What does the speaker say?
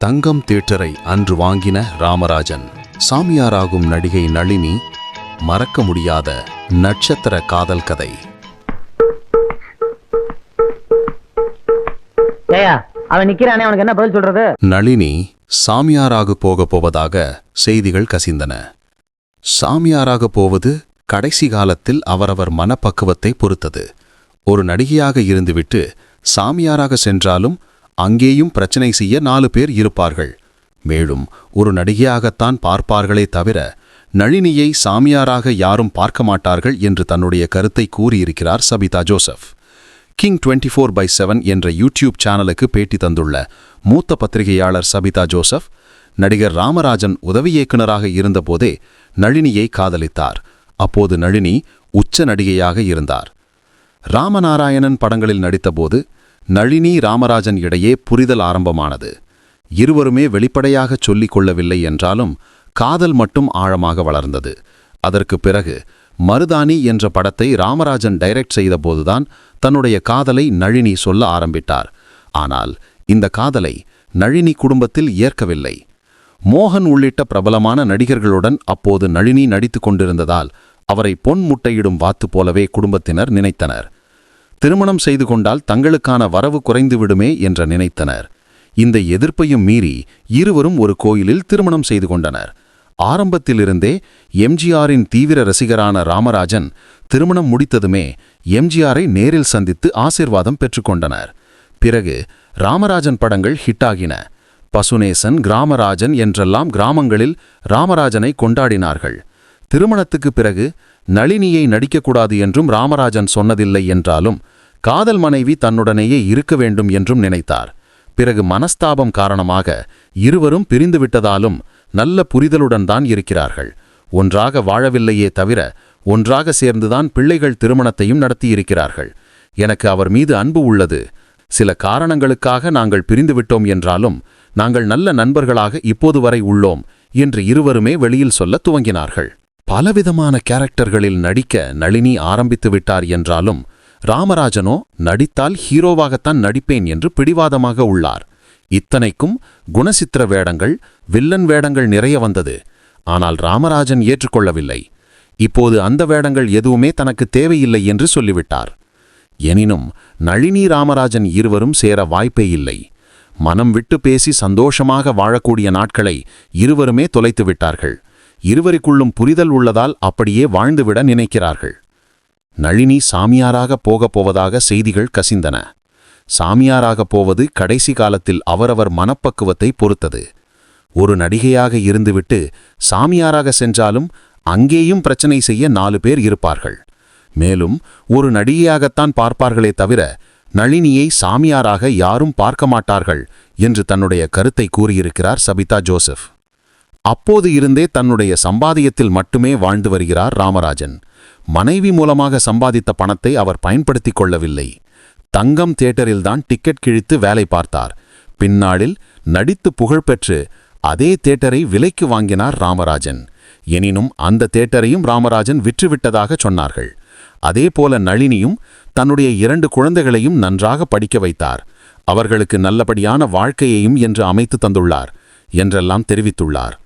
தங்கம் தியேட்டரை அன்று வாங்கின ராமராஜன். சாமியாராகும் நடிகை நளினி. மறக்க முடியாத நட்சத்திர காதல் கதை. அவன் நிக்கிறானே, அவனுக்கு என்ன பதில் சொல்றது? நளினி சாமியாராக போவதாக செய்திகள் கசிந்தன. சாமியாராக போவது கடைசி காலத்தில் அவரவர் மனப்பக்குவத்தை பொறுத்தது. ஒரு நடிகையாக இருந்துவிட்டு சாமியாராக சென்றாலும் அங்கேயும் பிரச்சனை செய்ய 4 பேர் இருப்பார்கள். மேலும் ஒரு நடிகையாகத்தான் பார்ப்பார்களே தவிர நளினியை சாமியாராக யாரும் பார்க்க மாட்டார்கள் என்று தன்னுடைய கருத்தை கூறியிருக்கிறார் சபிதா ஜோசப். கிங் 24/7 என்ற யூடியூப் சேனலுக்கு பேட்டி தந்துள்ள மூத்த பத்திரிகையாளர் சபிதா ஜோசப், நடிகர் ராமராஜன் உதவி இயக்குநராக இருந்தபோதே நளினியை காதலித்தார். அப்போது நளினி உச்ச நடிகையாக இருந்தார். ராமநாராயணன் படங்களில் நடித்தபோது நளினி ராமராஜன் இடையே புரிதல் ஆரம்பமானது. இருவருமே வெளிப்படையாக சொல்லிக் கொள்ளவில்லை என்றாலும் காதல் மட்டும் ஆழமாக வளர்ந்தது. அதற்கு பிறகு மருதாணி என்ற படத்தை ராமராஜன் டைரக்ட் செய்தபோதுதான் தன்னுடைய காதலை நளினி சொல்ல ஆரம்பித்தார். ஆனால் இந்த காதலை நளினி குடும்பத்தில் ஏற்கவில்லை. மோகன் உள்ளிட்ட பிரபலமான நடிகர்களுடன் அப்போது நளினி நடித்து கொண்டிருந்ததால் அவரை பொன் முட்டையிடும் வாத்து போலவே குடும்பத்தினர் நினைத்தனர். திருமணம் செய்து கொண்டால் தங்களுக்கான வரவு குறைந்துவிடுமே என்று நினைத்தனர். இந்த எதிர்ப்பையும் மீறி இருவரும் ஒரு கோயிலில் திருமணம் செய்து கொண்டனர். ஆரம்பத்திலிருந்தே எம்ஜிஆரின் தீவிர ரசிகரான ராமராஜன் திருமணம் முடித்ததுமே எம்ஜிஆரை நேரில் சந்தித்து ஆசீர்வாதம் பெற்றுக்கொண்டனர். பிறகு ராமராஜன் படங்கள் ஹிட்டாகின. பசுநேசன், கிராமராஜன் என்றெல்லாம் கிராமங்களில் ராமராஜனை கொண்டாடினார்கள். திருமணத்துக்கு பிறகு நளினியை நடிக்கக்கூடாது என்றும் ராமராஜன் சொன்னதில்லை என்றாலும் காதல் மனைவி தன்னுடனேயே இருக்க வேண்டும் என்றும் நினைத்தார். பிறகு மனஸ்தாபம் காரணமாக இருவரும் பிரிந்துவிட்டதாலும் நல்ல புரிதலுடன் தான் இருக்கிறார்கள். ஒன்றாக வாழவில்லையே தவிர ஒன்றாக சேர்ந்துதான் பிள்ளைகள் திருமணத்தையும் நடத்தியிருக்கிறார்கள். எனக்கு அவர் மீது அன்பு உள்ளது. சில காரணங்களுக்காக நாங்கள் பிரிந்துவிட்டோம் என்றாலும் நாங்கள் நல்ல நண்பர்களாக இப்போது வரை உள்ளோம் என்று இருவருமே வெளியில் சொல்ல துவங்கினார்கள். பலவிதமான கேரக்டர்களில் நடிக்க நளினி ஆரம்பித்து விட்டார் என்றாலும் ராமராஜனோ நடித்தால் ஹீரோவாகத்தான் நடிப்பேன் என்று பிடிவாதமாக உள்ளார். இத்தனைக்கும் குணசித்திர வேடங்கள், வில்லன் வேடங்கள் நிறைய வந்தது. ஆனால் ராமராஜன் ஏற்றுக்கொள்ளவில்லை. இப்போது அந்த வேடங்கள் எதுவுமே தனக்கு தேவையில்லை என்று சொல்லிவிட்டார். எனினும் நளினி ராமராஜன் இருவரும் சேர வாய்ப்பே இல்லை. மனம் விட்டு பேசி சந்தோஷமாக வாழக்கூடிய நாட்களை இருவருமே தொலைத்து விட்டார்கள். இருவருக்குள்ளும் புரிதல் உள்ளதால் அப்படியே வாழ்ந்துவிட நினைக்கிறார்கள். நளினி சாமியாராக போவதாக செய்திகள் கசிந்தன. சாமியாராக போவது கடைசி காலத்தில் அவரவர் மனப்பக்குவத்தை பொறுத்தது. ஒரு நடிகையாக இருந்துவிட்டு சாமியாராக சென்றாலும் அங்கேயும் பிரச்சனை செய்ய 4 பேர் இருப்பார்கள். மேலும் ஒரு நடிகையாகத்தான் பார்ப்பார்களே தவிர நளினியை சாமியாராக யாரும் பார்க்க மாட்டார்கள் என்று தன்னுடைய கருத்தை கூறியிருக்கிறார் சபிதா ஜோசப். அப்போது இருந்தே தன்னுடைய சம்பாதியத்தில் மட்டுமே வாழ்ந்து வருகிறார் ராமராஜன். மனைவி மூலமாக சம்பாதித்த பணத்தை அவர் பயன்படுத்திக் கொள்ளவில்லை. தங்கம் தியேட்டரில்தான் டிக்கெட் கிழித்து வேலை பார்த்தார். பின்னாளில் நடித்து புகழ்பெற்று அதே தியேட்டரை விலைக்கு வாங்கினார் ராமராஜன். எனினும் அந்த தியேட்டரையும் ராமராஜன் விற்றுவிட்டதாக சொன்னார்கள். அதேபோல நளினியும் தன்னுடைய 2 குழந்தைகளையும் நன்றாக படிக்க வைத்தார். அவர்களுக்கு நல்லபடியான வாழ்க்கையையும் என்று அமைத்து தந்துள்ளார் என்றெல்லாம் தெரிவித்துள்ளார்.